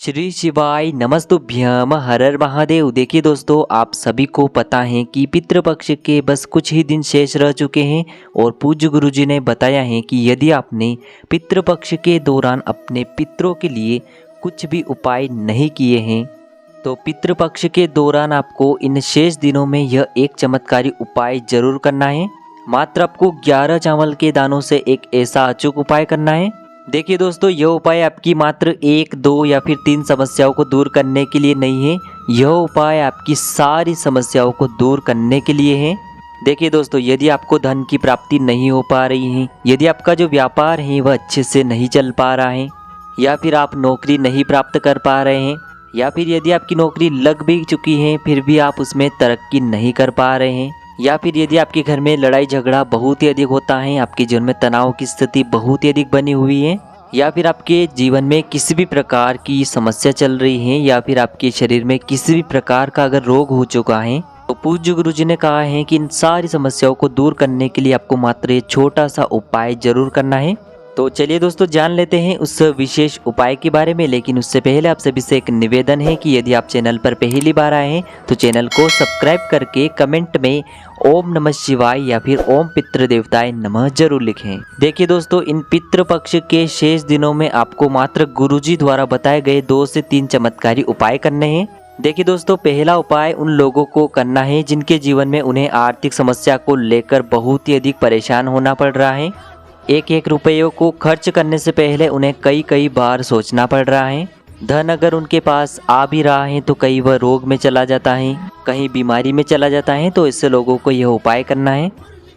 श्री शिवाय नमस्तुभ्यम हर हर महादेव। देखिए दोस्तों, आप सभी को पता है कि पितृपक्ष के बस कुछ ही दिन शेष रह चुके हैं और पूज्य गुरुजी ने बताया है कि यदि आपने पितृपक्ष के दौरान अपने पितरों के लिए कुछ भी उपाय नहीं किए हैं तो पितृपक्ष के दौरान आपको इन शेष दिनों में यह एक चमत्कारी उपाय जरूर करना है। मात्र आपको 11 चावल के दानों से एक ऐसा अचूक उपाय करना है। देखिए दोस्तों, यह उपाय आपकी मात्र 1, 2 या फिर 3 समस्याओं को दूर करने के लिए नहीं है। यह उपाय आपकी सारी समस्याओं को दूर करने के लिए है। देखिए दोस्तों, यदि आपको धन की प्राप्ति नहीं हो पा रही है, यदि आपका जो व्यापार है वह अच्छे से नहीं चल पा रहा है, या फिर आप नौकरी नहीं प्राप्त कर पा रहे हैं, या फिर यदि आपकी नौकरी लग भी चुकी है फिर भी आप उसमें तरक्की नहीं कर पा रहे हैं, या फिर यदि आपके घर में लड़ाई झगड़ा बहुत ही अधिक होता है, आपके जीवन में तनाव की स्थिति बहुत ही अधिक बनी हुई है, या फिर आपके जीवन में किसी भी प्रकार की समस्या चल रही है, या फिर आपके शरीर में किसी भी प्रकार का अगर रोग हो चुका है, तो पूज्य गुरुजी ने कहा है कि इन सारी समस्याओं को दूर करने के लिए आपको मात्र ये छोटा सा उपाय जरूर करना है। तो चलिए दोस्तों, जान लेते हैं उस विशेष उपाय के बारे में। लेकिन उससे पहले आप सभी से एक निवेदन है कि यदि आप चैनल पर पहली बार आए हैं तो चैनल को सब्सक्राइब करके कमेंट में ओम नमः शिवाय या फिर ओम पितृ देवताय नमः जरूर लिखें। देखिए दोस्तों, इन पितृपक्ष के शेष दिनों में आपको मात्र गुरुजी द्वारा बताए गए 2 से 3 चमत्कारी उपाय करने हैं। देखिए दोस्तों, पहला उपाय उन लोगों को करना है जिनके जीवन में उन्हें आर्थिक समस्या को लेकर बहुत ही अधिक परेशान होना पड़ रहा है। एक एक रुपयों को खर्च करने से पहले उन्हें कई बार सोचना पड़ रहा है। धन अगर उनके पास आ भी रहा है तो कहीं वह रोग में चला जाता है, कहीं बीमारी में चला जाता है। तो इससे लोगों को यह उपाय करना है।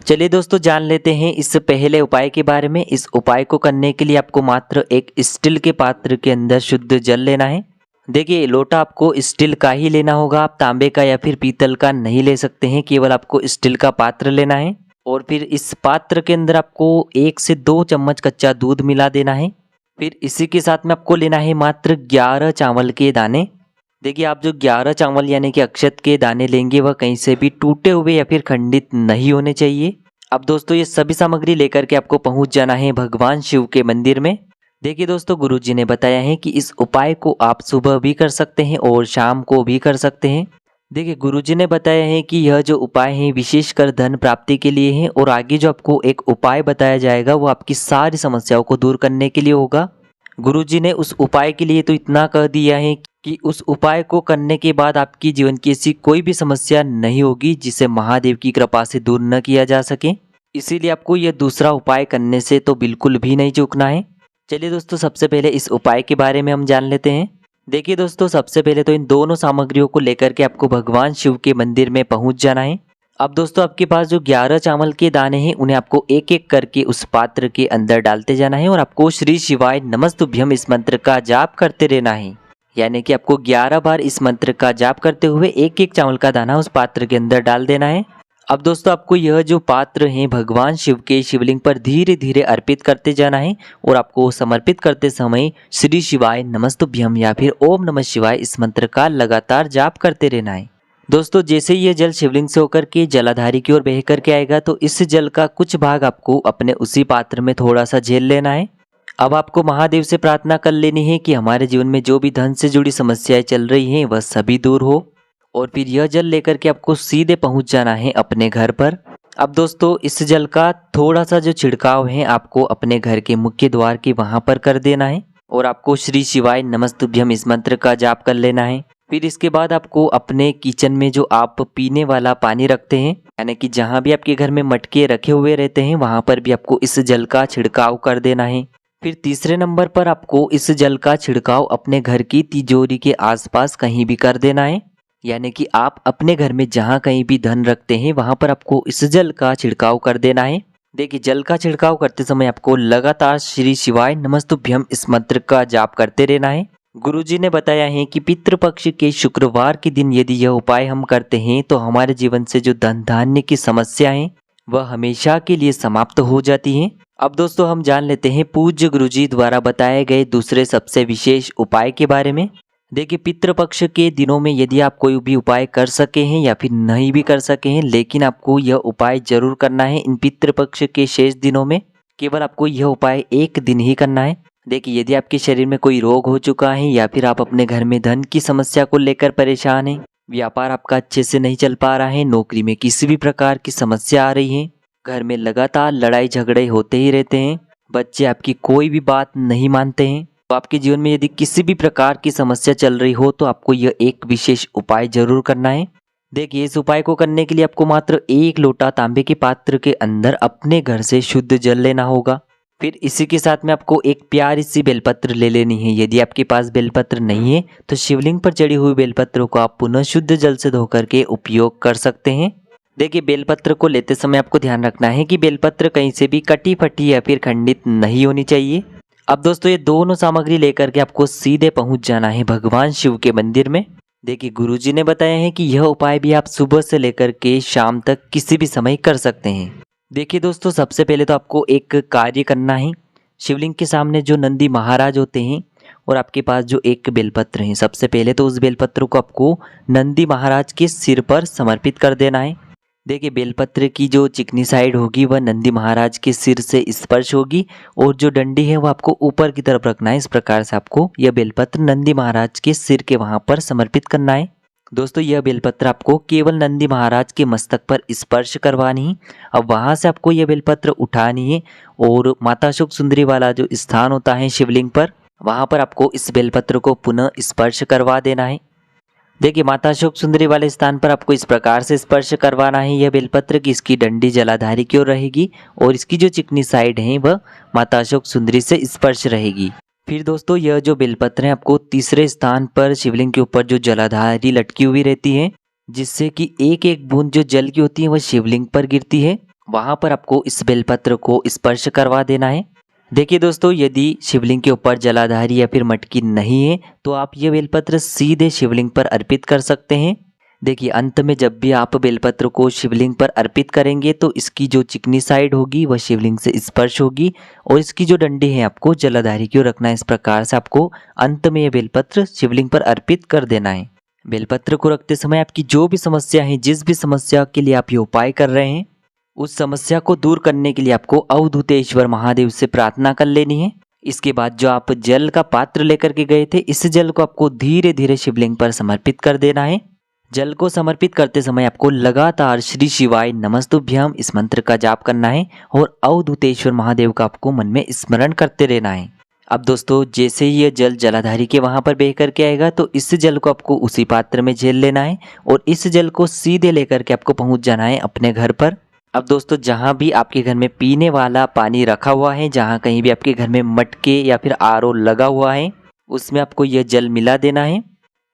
चलिए दोस्तों, जान लेते हैं इस पहले उपाय के बारे में। इस उपाय को करने के लिए आपको मात्र एक स्टील के पात्र के अंदर शुद्ध जल लेना है। देखिए, लोटा आपको स्टील का ही लेना होगा, आप तांबे का या फिर पीतल का नहीं ले सकते हैं। केवल आपको स्टील का पात्र लेना है और फिर इस पात्र के अंदर आपको 1 से 2 चम्मच कच्चा दूध मिला देना है। फिर इसी के साथ में आपको लेना है मात्र 11 चावल के दाने। देखिए, आप जो 11 चावल यानी कि अक्षत के दाने लेंगे वह कहीं से भी टूटे हुए या फिर खंडित नहीं होने चाहिए। अब दोस्तों, ये सभी सामग्री लेकर के आपको पहुंच जाना है भगवान शिव के मंदिर में। देखिए दोस्तों, गुरुजी ने बताया है कि इस उपाय को आप सुबह भी कर सकते हैं और शाम को भी कर सकते हैं। देखिए, गुरुजी ने बताया है कि यह जो उपाय है विशेषकर धन प्राप्ति के लिए है, और आगे जो आपको एक उपाय बताया जाएगा वो आपकी सारी समस्याओं को दूर करने के लिए होगा। गुरुजी ने उस उपाय के लिए तो इतना कह दिया है कि उस उपाय को करने के बाद आपकी जीवन की ऐसी कोई भी समस्या नहीं होगी जिसे महादेव की कृपा से दूर न किया जा सके। इसीलिए आपको यह दूसरा उपाय करने से तो बिल्कुल भी नहीं चूकना है। चलिए दोस्तों, सबसे पहले इस उपाय के बारे में हम जान लेते हैं। देखिए दोस्तों, सबसे पहले तो इन दोनों सामग्रियों को लेकर के आपको भगवान शिव के मंदिर में पहुंच जाना है। अब दोस्तों, आपके पास जो 11 चावल के दाने हैं उन्हें आपको एक एक करके उस पात्र के अंदर डालते जाना है और आपको श्री शिवाय नमस्तुभ्यम इस मंत्र का जाप करते रहना है। यानी कि आपको 11 बार इस मंत्र का जाप करते हुए एक एक चावल का दाना उस पात्र के अंदर डाल देना है। अब दोस्तों, आपको यह जो पात्र है भगवान शिव के शिवलिंग पर धीरे धीरे अर्पित करते जाना है और आपको समर्पित करते समय श्री शिवाय नमस्तुभ्यम या फिर ओम नमः शिवाय इस मंत्र का लगातार जाप करते रहना है। दोस्तों, जैसे ही यह जल शिवलिंग से होकर के जलाधारी की ओर बह करके आएगा तो इस जल का कुछ भाग आपको अपने उसी पात्र में थोड़ा सा झेल लेना है। अब आपको महादेव से प्रार्थना कर लेनी है कि हमारे जीवन में जो भी धन से जुड़ी समस्याएं चल रही हैं वह सभी दूर हो, और फिर यह जल लेकर के आपको सीधे पहुंच जाना है अपने घर पर। अब दोस्तों, इस जल का थोड़ा सा जो छिड़काव है आपको अपने घर के मुख्य द्वार के वहां पर कर देना है और आपको श्री शिवाय नमस्तुभ्यम इस मंत्र का जाप कर लेना है। फिर इसके बाद आपको अपने किचन में जो आप पीने वाला पानी रखते हैं, यानी कि जहां भी आपके घर में मटके रखे हुए रहते हैं वहां पर भी आपको इस जल का छिड़काव कर देना है। फिर तीसरे नंबर पर आपको इस जल का छिड़काव अपने घर की तिजोरी के आसपास कहीं भी कर देना है। यानी कि आप अपने घर में जहां कहीं भी धन रखते हैं वहां पर आपको इस जल का छिड़काव कर देना है। देखिए, जल का छिड़काव करते समय आपको लगातार श्री शिवाय नमस्तुभ्यम इस मंत्र का जाप करते रहना है। गुरुजी ने बताया है कि पितृपक्ष के शुक्रवार के दिन यदि यह उपाय हम करते हैं तो हमारे जीवन से जो धन धान्य की समस्या है वह हमेशा के लिए समाप्त हो जाती है। अब दोस्तों, हम जान लेते हैं पूज्य गुरुजी द्वारा बताए गए दूसरे सबसे विशेष उपाय के बारे में। देखिए, पितृपक्ष के दिनों में यदि आप कोई भी उपाय कर सके हैं या फिर नहीं भी कर सके हैं, लेकिन आपको यह उपाय जरूर करना है इन पितृपक्ष के शेष दिनों में। केवल आपको यह उपाय एक दिन ही करना है। देखिए यदि आपके शरीर में कोई रोग हो चुका है या फिर आप अपने घर में धन की समस्या को लेकर परेशान हैं, व्यापार आपका अच्छे से नहीं चल पा रहा है, नौकरी में किसी भी प्रकार की समस्या आ रही है, घर में लगातार लड़ाई झगड़े होते ही रहते हैं, बच्चे आपकी कोई भी बात नहीं मानते हैं, तो आपके जीवन में यदि किसी भी प्रकार की समस्या चल रही हो तो आपको यह एक विशेष उपाय जरूर करना है। देखिए इस उपाय को करने के लिए आपको मात्र 1 लोटा तांबे के पात्र के अंदर अपने घर से शुद्ध जल लेना होगा। फिर इसी के साथ में आपको एक प्यारी सी बेलपत्र ले लेनी है। यदि आपके पास बेलपत्र नहीं है तो शिवलिंग पर चढ़ी हुई बेलपत्रों को आप पुनः शुद्ध जल से धोकर के उपयोग कर सकते हैं। देखिए बेलपत्र को लेते समय आपको ध्यान रखना है कि बेलपत्र कहीं से भी कटी फटी या फिर खंडित नहीं होनी चाहिए। अब दोस्तों ये दोनों सामग्री लेकर के आपको सीधे पहुंच जाना है भगवान शिव के मंदिर में। देखिए गुरुजी ने बताया है कि यह उपाय भी आप सुबह से लेकर के शाम तक किसी भी समय कर सकते हैं। देखिए दोस्तों सबसे पहले तो आपको एक कार्य करना है। शिवलिंग के सामने जो नंदी महाराज होते हैं और आपके पास जो एक बेलपत्र है, सबसे पहले तो उस बेलपत्र को आपको नंदी महाराज के सिर पर समर्पित कर देना है। देखिए बेलपत्र की जो चिकनी साइड होगी वह नंदी महाराज के सिर से स्पर्श होगी और जो डंडी है वो आपको ऊपर की तरफ रखना है। इस प्रकार से आपको यह बेलपत्र नंदी महाराज के सिर के वहां पर समर्पित करना है। दोस्तों यह बेलपत्र आपको केवल नंदी महाराज के मस्तक पर स्पर्श करवानी है। अब वहां से आपको यह बेलपत्र उठानी है और माता अशोक सुंदरी वाला जो स्थान होता है शिवलिंग पर, वहां पर आपको इस बेलपत्र को पुनः स्पर्श करवा देना है। देखिए माता अशोक सुंदरी वाले स्थान पर आपको इस प्रकार से स्पर्श करवाना है यह बेलपत्र की इसकी डंडी जलाधारी की ओर रहेगी और इसकी जो चिकनी साइड है वह माता अशोक सुंदरी से स्पर्श रहेगी। फिर दोस्तों यह जो बेलपत्र है आपको तीसरे स्थान पर शिवलिंग के ऊपर जो जलाधारी लटकी हुई रहती है, जिससे कि एक एक बूंद जो जल की होती है वह शिवलिंग पर गिरती है, वहां पर आपको इस बेलपत्र को स्पर्श करवा देना है। देखिए दोस्तों यदि शिवलिंग के ऊपर जलाधारी या फिर मटकी नहीं है तो आप ये बेलपत्र सीधे शिवलिंग पर अर्पित कर सकते हैं। देखिए अंत में जब भी आप बेलपत्र को शिवलिंग पर अर्पित करेंगे तो इसकी जो चिकनी साइड होगी वह शिवलिंग से स्पर्श होगी और इसकी जो डंडी है आपको जलाधारी की ओर रखना है। इस प्रकार से आपको अंत में यह बेलपत्र शिवलिंग पर अर्पित कर देना है। बेलपत्र को रखते समय आपकी जो भी समस्या है, जिस भी समस्या के लिए आप ये उपाय कर रहे हैं, उस समस्या को दूर करने के लिए आपको अवधूतेश्वर महादेव से प्रार्थना कर लेनी है। इसके बाद जो आप जल का पात्र लेकर के गए थे, इस जल को आपको धीरे धीरे शिवलिंग पर समर्पित कर देना है। जल को समर्पित करते समय आपको लगातार श्री शिवाय नमस्तुभ्यम इस मंत्र का जाप करना है और अवधूतेश्वर महादेव का आपको मन में स्मरण करते रहना है। अब दोस्तों जैसे ही ये जल जलाधारी के वहां पर बह करके आएगा तो इस जल को आपको उसी पात्र में झेल लेना है और इस जल को सीधे लेकर के आपको पहुंच जाना है अपने घर पर। अब दोस्तों जहां भी आपके घर में पीने वाला पानी रखा हुआ है, जहां कहीं भी आपके घर में मटके या फिर आरओ लगा हुआ है, उसमें आपको यह जल मिला देना है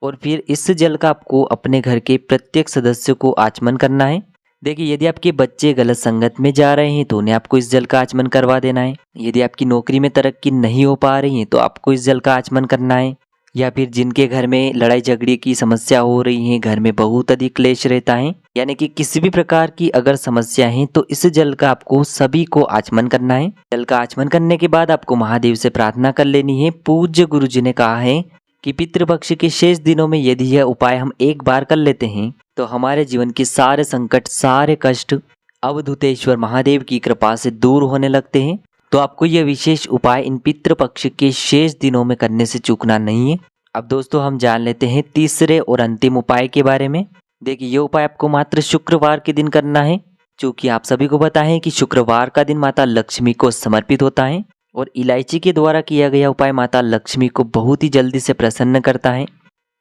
और फिर इस जल का आपको अपने घर के प्रत्येक सदस्य को आचमन करना है। देखिए यदि आपके बच्चे गलत संगत में जा रहे हैं तो उन्हें आपको इस जल का आचमन करवा देना है। यदि आपकी नौकरी में तरक्की नहीं हो पा रही है तो आपको इस जल का आचमन करना है। या फिर जिनके घर में लड़ाई झगड़े की समस्या हो रही है, घर में बहुत अधिक क्लेश रहता है, यानी कि किसी भी प्रकार की अगर समस्या है तो इस जल का आपको सभी को आचमन करना है। जल का आचमन करने के बाद आपको महादेव से प्रार्थना कर लेनी है। पूज्य गुरु जी ने कहा है कि पितृपक्ष के शेष दिनों में यदि यह उपाय हम एक बार कर लेते हैं तो हमारे जीवन के सारे संकट, सारे कष्ट अवधूतेश्वर महादेव की कृपा से दूर होने लगते हैं। तो आपको यह विशेष उपाय इन पितृपक्ष के शेष दिनों में करने से चूकना नहीं है। अब दोस्तों हम जान लेते हैं तीसरे और अंतिम उपाय के बारे में। देखिए ये उपाय आपको मात्र शुक्रवार के दिन करना है। चूँकि आप सभी को पता है कि शुक्रवार का दिन माता लक्ष्मी को समर्पित होता है और इलायची के द्वारा किया गया उपाय माता लक्ष्मी को बहुत ही जल्दी से प्रसन्न करता है।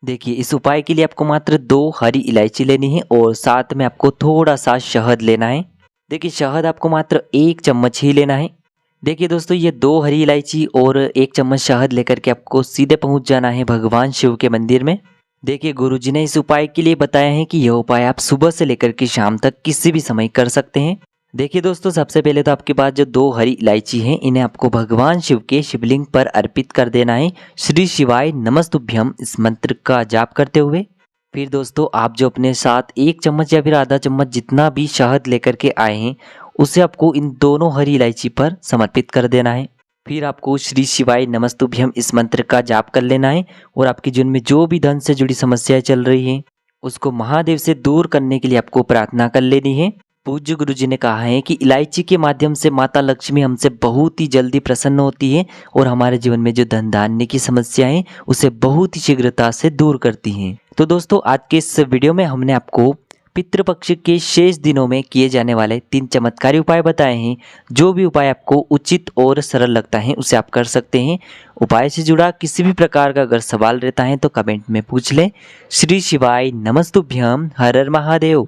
देखिए इस उपाय के लिए आपको मात्र 2 हरी इलायची लेनी है और साथ में आपको थोड़ा सा शहद लेना है। देखिए शहद आपको मात्र 1 चम्मच ही लेना है। देखिए दोस्तों ये 2 हरी इलायची और 1 चम्मच शहद लेकर के आपको सीधे पहुंच जाना है भगवान शिव के मंदिर में। देखिए गुरुजी ने इस उपाय के लिए बताया है कि यह उपाय आप सुबह से लेकर के शाम तक किसी भी समय कर सकते हैं। देखिए दोस्तों सबसे पहले तो आपके पास जो 2 हरी इलायची हैं, इन्हें आपको भगवान शिव के शिवलिंग पर अर्पित कर देना है श्री शिवाय नमस्तुभ्यम इस मंत्र का जाप करते हुए। फिर दोस्तों आप जो अपने साथ 1 चम्मच या फिर आधा चम्मच जितना भी शहद लेकर के आए हैं उसे आपको इन दोनों हरी इलायची पर समर्पित कर देना है। फिर आपको श्री शिवाय नमस्तुभ्यम इस मंत्र का जाप कर लेना है और आपके जीवन में जो भी धन से जुड़ी समस्याएं चल रही हैं उसको महादेव से दूर करने के लिए आपको प्रार्थना कर लेनी है। पूज्य गुरुजी ने कहा है कि इलायची के माध्यम से माता लक्ष्मी हमसे बहुत ही जल्दी प्रसन्न होती है और हमारे जीवन में जो धन धान्य की समस्या है उसे बहुत ही शीघ्रता से दूर करती हैं। तो दोस्तों आज के इस वीडियो में हमने आपको पितृपक्ष के शेष दिनों में किए जाने वाले 3 चमत्कारी उपाय बताए हैं। जो भी उपाय आपको उचित और सरल लगता है उसे आप कर सकते हैं। उपाय से जुड़ा किसी भी प्रकार का अगर सवाल रहता है तो कमेंट में पूछ लें। श्री शिवाय नमस्तुभ्यम, हर हर महादेव।